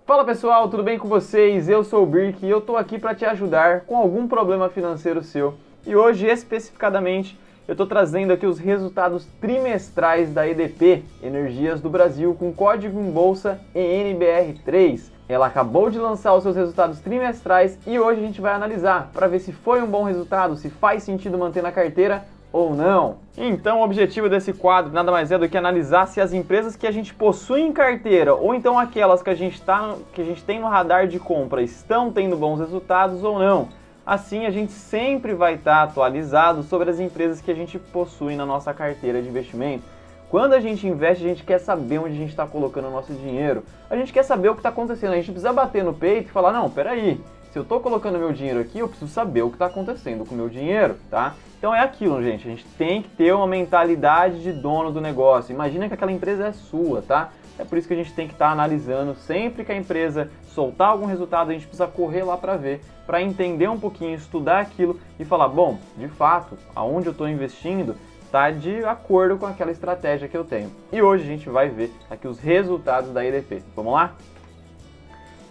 Fala pessoal, tudo bem com vocês? Eu sou o Birk e eu tô aqui para te ajudar com algum problema financeiro seu. E hoje, especificadamente, eu tô trazendo aqui os resultados trimestrais da EDP, Energias do Brasil, com código em bolsa ENBR3. Ela acabou de lançar os seus resultados trimestrais e hoje a gente vai analisar para ver se foi um bom resultado, se faz sentido manter na carteira ou não. Então o objetivo desse quadro nada mais é do que analisar se as empresas que a gente possui em carteira ou então aquelas que a gente tem no radar de compra estão tendo bons resultados ou não. Assim a gente sempre vai estar atualizado sobre as empresas que a gente possui na nossa carteira de investimento. Quando a gente investe, a gente quer saber onde a gente está colocando o nosso dinheiro. A gente quer saber o que está acontecendo. A gente precisa bater no peito e falar, não, peraí, se eu estou colocando meu dinheiro aqui, eu preciso saber o que está acontecendo com o meu dinheiro, tá? Então é aquilo, gente, a gente tem que ter uma mentalidade de dono do negócio. Imagina que aquela empresa é sua, tá? É por isso que a gente tem que estar analisando. Sempre que a empresa soltar algum resultado, a gente precisa correr lá para ver, para entender um pouquinho, estudar aquilo e falar, bom, de fato, aonde eu estou investindo está de acordo com aquela estratégia que eu tenho. E hoje a gente vai ver aqui os resultados da EDP. Vamos lá?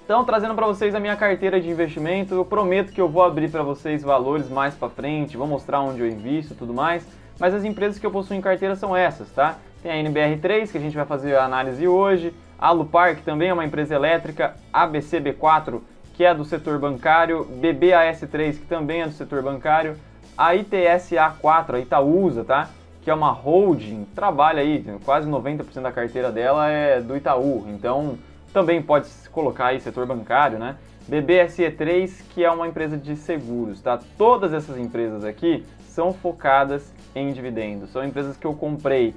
Então, trazendo para vocês a minha carteira de investimento, eu prometo que eu vou abrir para vocês valores mais para frente, vou mostrar onde eu invisto e tudo mais, mas as empresas que eu possuo em carteira são essas, tá? Tem a NBR3, que a gente vai fazer a análise hoje, a Alupar, que também é uma empresa elétrica, ABCB4, que é do setor bancário, BBAS3, que também é do setor bancário, a ITSA4, a Itaúsa, tá? Que é uma holding, trabalha aí, quase 90% da carteira dela é do Itaú, então também pode colocar aí setor bancário, né? BBSE3, que é uma empresa de seguros, tá? Todas essas empresas aqui são focadas em dividendos, são empresas que eu comprei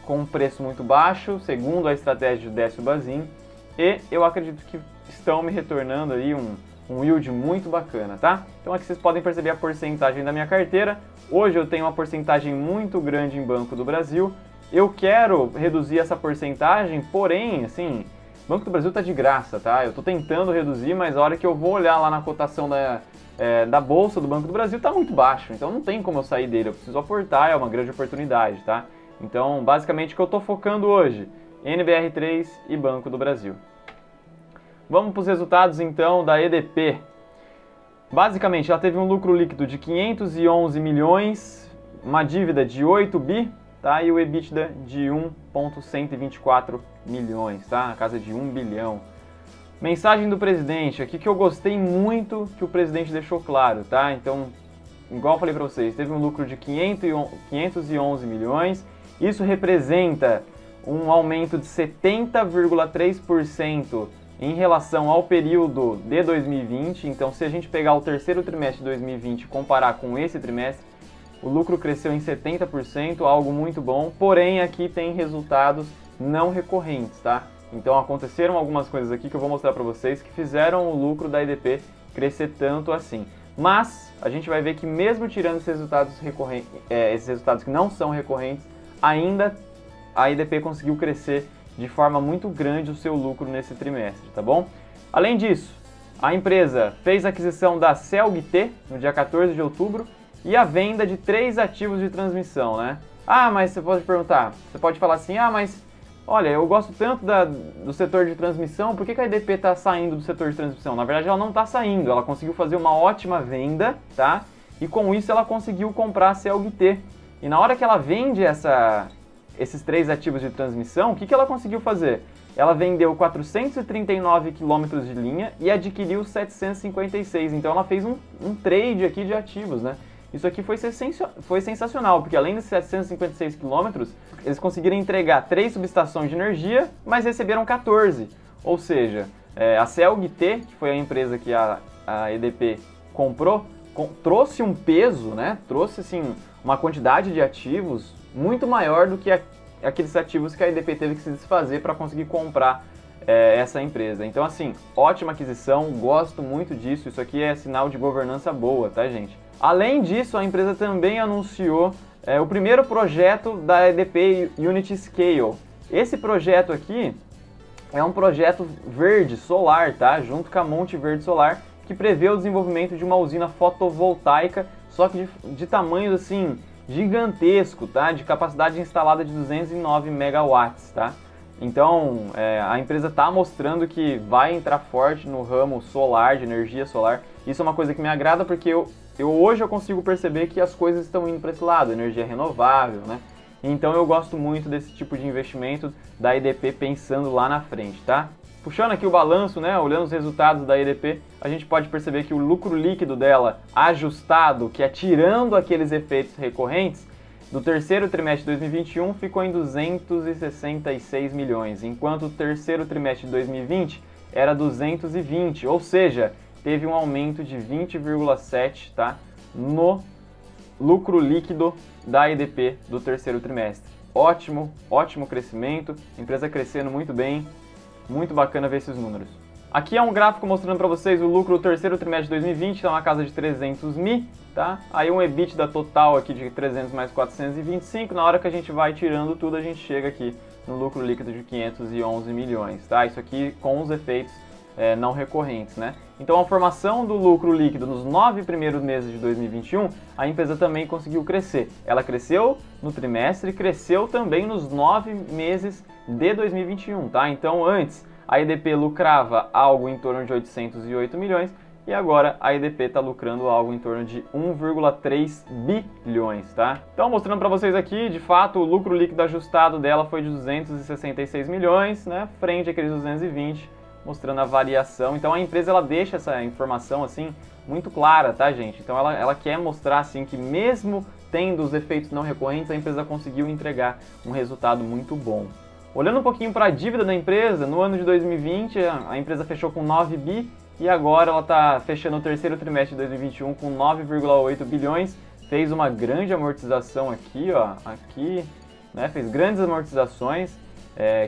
com um preço muito baixo, segundo a estratégia de Décio Bazin, e eu acredito que estão me retornando aí um yield muito bacana, tá? Então aqui vocês podem perceber a porcentagem da minha carteira. Hoje eu tenho uma porcentagem muito grande em Banco do Brasil. Eu quero reduzir essa porcentagem, porém, assim, Banco do Brasil tá de graça, tá? Eu tô tentando reduzir, mas a hora que eu vou olhar lá na cotação da Bolsa do Banco do Brasil tá muito baixo, então não tem como eu sair dele, eu preciso aportar, é uma grande oportunidade, tá? Então, basicamente, o que eu tô focando hoje, NBR3 e Banco do Brasil. Vamos para os resultados, então, da EDP. Basicamente, ela teve um lucro líquido de 511 milhões, uma dívida de 8 bi, tá? E o EBITDA de 1,124 milhões, tá? Na casa de 1 bilhão. Mensagem do presidente, aqui que eu gostei muito que o presidente deixou claro, tá? Então, igual eu falei para vocês, teve um lucro de 511 milhões, isso representa um aumento de 70,3% em relação ao período de 2020. Então, se a gente pegar o terceiro trimestre de 2020 e comparar com esse trimestre, o lucro cresceu em 70%, algo muito bom, porém aqui tem resultados não recorrentes, tá? Então aconteceram algumas coisas aqui que eu vou mostrar para vocês que fizeram o lucro da EDP crescer tanto assim. Mas a gente vai ver que mesmo tirando esses resultados esses resultados que não são recorrentes, ainda a EDP conseguiu crescer de forma muito grande o seu lucro nesse trimestre, tá bom? Além disso, a empresa fez a aquisição da CELG-T no dia 14 de outubro e a venda de 3 ativos de transmissão, né? Ah, mas você pode perguntar, você pode falar assim, ah, mas olha, eu gosto tanto do setor de transmissão, por que a EDP está saindo do setor de transmissão? Na verdade, ela não está saindo, ela conseguiu fazer uma ótima venda, tá? E com isso ela conseguiu comprar a CELG-T. E na hora que ela vende esses 3 ativos de transmissão, o que ela conseguiu fazer? Ela vendeu 439 quilômetros de linha e adquiriu 756, então ela fez um trade aqui de ativos, né? Isso aqui foi sensacional, porque além desses 756 quilômetros, eles conseguiram entregar 3 subestações de energia, mas receberam 14. Ou seja, a CELG-T, que foi a empresa que a EDP comprou, trouxe um peso, né? Trouxe assim, uma quantidade de ativos muito maior do que aqueles ativos que a EDP teve que se desfazer para conseguir comprar essa empresa. Então, assim, ótima aquisição, gosto muito disso. Isso aqui é sinal de governança boa, tá, gente? Além disso, a empresa também anunciou o primeiro projeto da EDP Unity Scale. Esse projeto aqui é um projeto verde, solar, tá? Junto com a Monte Verde Solar, que prevê o desenvolvimento de uma usina fotovoltaica, só que de tamanhos assim gigantesco, tá? De capacidade instalada de 209 megawatts, tá? Então, a empresa está mostrando que vai entrar forte no ramo solar, de energia solar. Isso é uma coisa que me agrada porque hoje eu consigo perceber que as coisas estão indo para esse lado, energia renovável, né? Então eu gosto muito desse tipo de investimento da EDP pensando lá na frente, tá? Puxando aqui o balanço, né, olhando os resultados da EDP, a gente pode perceber que o lucro líquido dela ajustado, que é tirando aqueles efeitos recorrentes, do terceiro trimestre de 2021 ficou em 266 milhões, enquanto o terceiro trimestre de 2020 era 220, ou seja, teve um aumento de 20,7, tá, no lucro líquido da EDP do terceiro trimestre. Ótimo, ótimo crescimento, empresa crescendo muito bem, muito bacana ver esses números. Aqui é um gráfico mostrando para vocês o lucro do terceiro trimestre de 2020, está na casa de 300 mil, tá? Aí um EBITDA total aqui de 300 mais 425, na hora que a gente vai tirando tudo, a gente chega aqui no lucro líquido de 511 milhões, tá? Isso aqui com os efeitos não recorrentes, né? Então a formação do lucro líquido nos 9 primeiros meses de 2021, a empresa também conseguiu crescer. Ela cresceu no trimestre e cresceu também nos 9 meses de 2021, tá? Então antes a EDP lucrava algo em torno de 808 milhões e agora a EDP está lucrando algo em torno de 1,3 bilhões, tá? Então mostrando para vocês aqui, de fato, o lucro líquido ajustado dela foi de 266 milhões, né? Frente àqueles 220, mostrando a variação. Então a empresa ela deixa essa informação assim muito clara, tá, gente? Então ela quer mostrar assim que mesmo tendo os efeitos não recorrentes, a empresa conseguiu entregar um resultado muito bom. Olhando um pouquinho para a dívida da empresa, no ano de 2020 a empresa fechou com 9 bi e agora ela está fechando o terceiro trimestre de 2021 com 9,8 bilhões. Fez uma grande amortização aqui, ó, né? Fez grandes amortizações.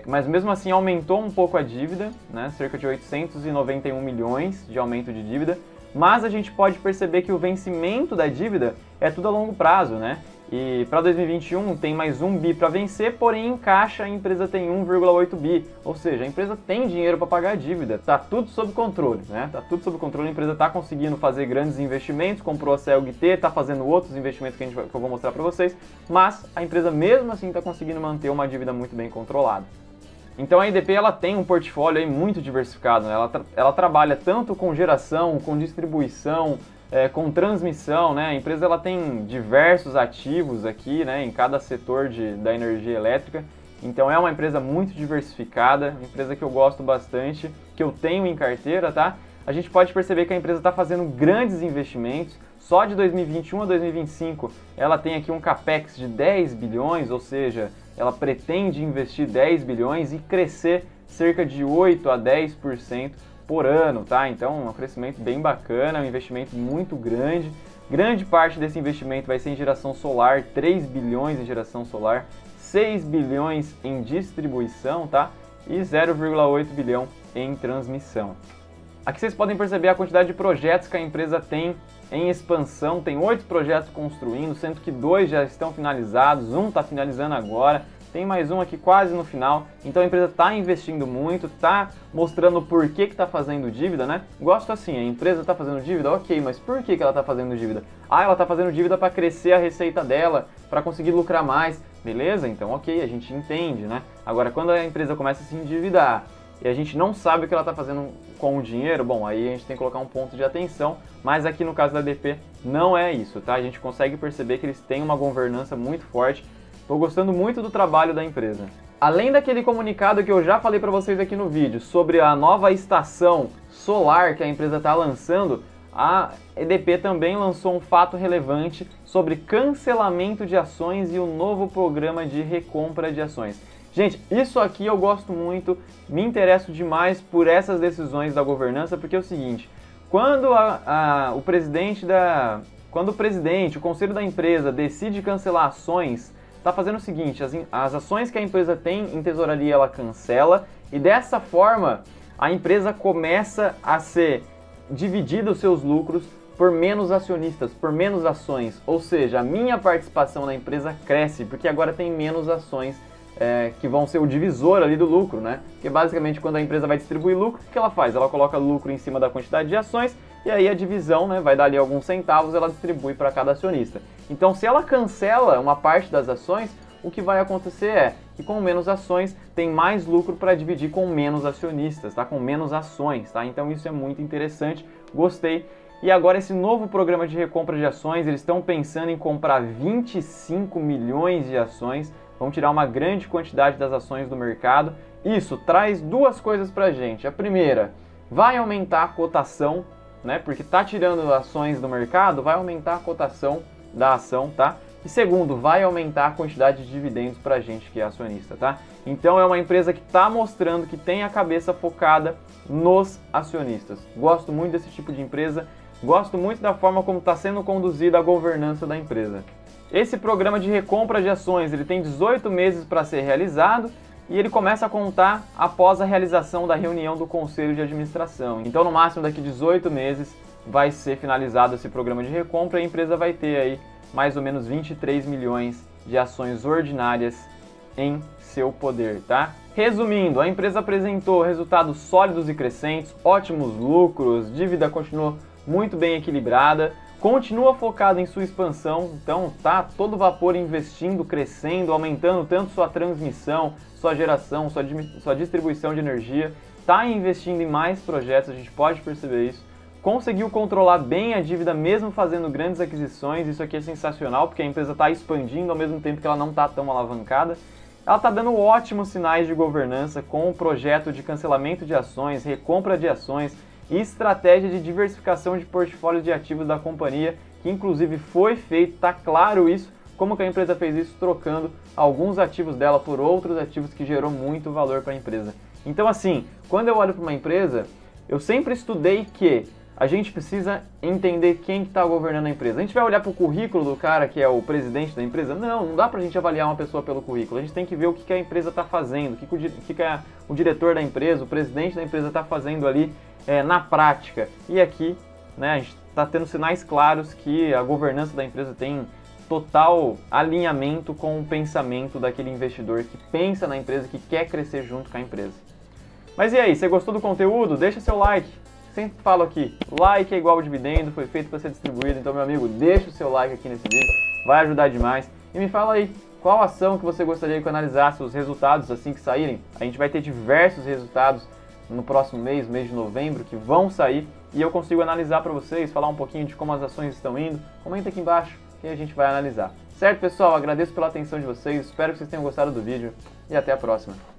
Mas mesmo assim aumentou um pouco a dívida, né? Cerca de 891 milhões de aumento de dívida, mas a gente pode perceber que o vencimento da dívida é tudo a longo prazo, né? E para 2021 tem mais 1 bi para vencer, porém em caixa a empresa tem 1,8 bi, ou seja, a empresa tem dinheiro para pagar a dívida, tá tudo sob controle, né? Tá tudo sob controle, a empresa tá conseguindo fazer grandes investimentos, comprou a CELG-T, tá fazendo outros investimentos que eu vou mostrar para vocês, mas a empresa mesmo assim está conseguindo manter uma dívida muito bem controlada. Então a EDP ela tem um portfólio aí muito diversificado, né? Ela trabalha tanto com geração, com distribuição, com transmissão, né? A empresa ela tem diversos ativos aqui, né? Em cada setor da energia elétrica. Então é uma empresa muito diversificada, uma empresa que eu gosto bastante, que eu tenho em carteira, tá? A gente pode perceber que a empresa está fazendo grandes investimentos. Só de 2021 a 2025 ela tem aqui um capex de 10 bilhões, ou seja, ela pretende investir 10 bilhões e crescer cerca de 8 a 10% por ano, tá? Então é um crescimento bem bacana, um investimento muito grande. Grande parte desse investimento vai ser em geração solar, 3 bilhões em geração solar, 6 bilhões em distribuição, tá? E 0,8 bilhão em transmissão. Aqui vocês podem perceber a quantidade de projetos que a empresa tem em expansão. Tem 8 projetos construindo, sendo que 2 já estão finalizados, um está finalizando agora, tem mais um aqui quase no final. Então a empresa está investindo muito, está mostrando por que está fazendo dívida, né? Gosto assim, a empresa está fazendo dívida, ok, mas por que ela está fazendo dívida? Ah, ela está fazendo dívida para crescer a receita dela, para conseguir lucrar mais, beleza? Então ok, a gente entende, né? Agora quando a empresa começa a se endividar e a gente não sabe o que ela está fazendo com o dinheiro, bom, aí a gente tem que colocar um ponto de atenção, mas aqui no caso da EDP não é isso, tá? A gente consegue perceber que eles têm uma governança muito forte. Estou gostando muito do trabalho da empresa. Além daquele comunicado que eu já falei para vocês aqui no vídeo sobre a nova estação solar que a empresa está lançando, a EDP também lançou um fato relevante sobre cancelamento de ações e o novo programa de recompra de ações. Gente, isso aqui eu gosto muito, me interesso demais por essas decisões da governança, porque é o seguinte, quando o presidente, o conselho da empresa decide cancelar ações, está fazendo o seguinte, as ações que a empresa tem em tesouraria ela cancela e dessa forma a empresa começa a ser dividida os seus lucros por menos acionistas, por menos ações, ou seja, a minha participação na empresa cresce, porque agora tem menos ações que vão ser o divisor ali do lucro, né? Porque basicamente quando a empresa vai distribuir lucro, o que ela faz? Ela coloca lucro em cima da quantidade de ações e aí a divisão, né, vai dar ali alguns centavos, ela distribui para cada acionista. Então se ela cancela uma parte das ações, o que vai acontecer é E com menos ações, tem mais lucro para dividir com menos acionistas, tá? Com menos ações, tá? Então isso é muito interessante, gostei. E agora esse novo programa de recompra de ações, eles estão pensando em comprar 25 milhões de ações, vão tirar uma grande quantidade das ações do mercado. Isso traz duas coisas para a gente. A primeira, vai aumentar a cotação, né? Porque tá tirando ações do mercado, vai aumentar a cotação da ação, tá? E segundo, vai aumentar a quantidade de dividendos para a gente que é acionista, tá? Então é uma empresa que está mostrando que tem a cabeça focada nos acionistas. Gosto muito desse tipo de empresa, gosto muito da forma como está sendo conduzida a governança da empresa. Esse programa de recompra de ações, ele tem 18 meses para ser realizado e ele começa a contar após a realização da reunião do Conselho de Administração. Então, no máximo, daqui 18 meses vai ser finalizado esse programa de recompra e a empresa vai ter aí mais ou menos 23 milhões de ações ordinárias em seu poder, tá? Resumindo, a empresa apresentou resultados sólidos e crescentes, ótimos lucros, dívida continuou muito bem equilibrada, continua focada em sua expansão, então tá todo vapor investindo, crescendo, aumentando tanto sua transmissão, sua geração, sua distribuição de energia, tá investindo em mais projetos, a gente pode perceber isso. Conseguiu controlar bem a dívida mesmo fazendo grandes aquisições, isso aqui é sensacional porque a empresa está expandindo ao mesmo tempo que ela não está tão alavancada. Ela está dando ótimos sinais de governança com o projeto de cancelamento de ações, recompra de ações e estratégia de diversificação de portfólio de ativos da companhia, que inclusive foi feito, está claro isso, como que a empresa fez isso, trocando alguns ativos dela por outros ativos que gerou muito valor para a empresa. Então assim, quando eu olho para uma empresa, eu sempre estudei que a gente precisa entender quem está governando a empresa. A gente vai olhar para o currículo do cara que é o presidente da empresa? Não dá para a gente avaliar uma pessoa pelo currículo. A gente tem que ver o que a empresa está fazendo, o que o diretor da empresa, o presidente da empresa está fazendo ali na prática. E aqui, né, a gente está tendo sinais claros que a governança da empresa tem total alinhamento com o pensamento daquele investidor que pensa na empresa, que quer crescer junto com a empresa. Mas e aí, você gostou do conteúdo? Deixa seu like. Sempre falo aqui, like é igual ao dividendo, foi feito para ser distribuído, então meu amigo, deixa o seu like aqui nesse vídeo, vai ajudar demais. E me fala aí, qual ação que você gostaria que eu analisasse os resultados assim que saírem? A gente vai ter diversos resultados no próximo mês de novembro, que vão sair, e eu consigo analisar para vocês, falar um pouquinho de como as ações estão indo. Comenta aqui embaixo que a gente vai analisar. Certo, pessoal? Agradeço pela atenção de vocês, espero que vocês tenham gostado do vídeo, e até a próxima.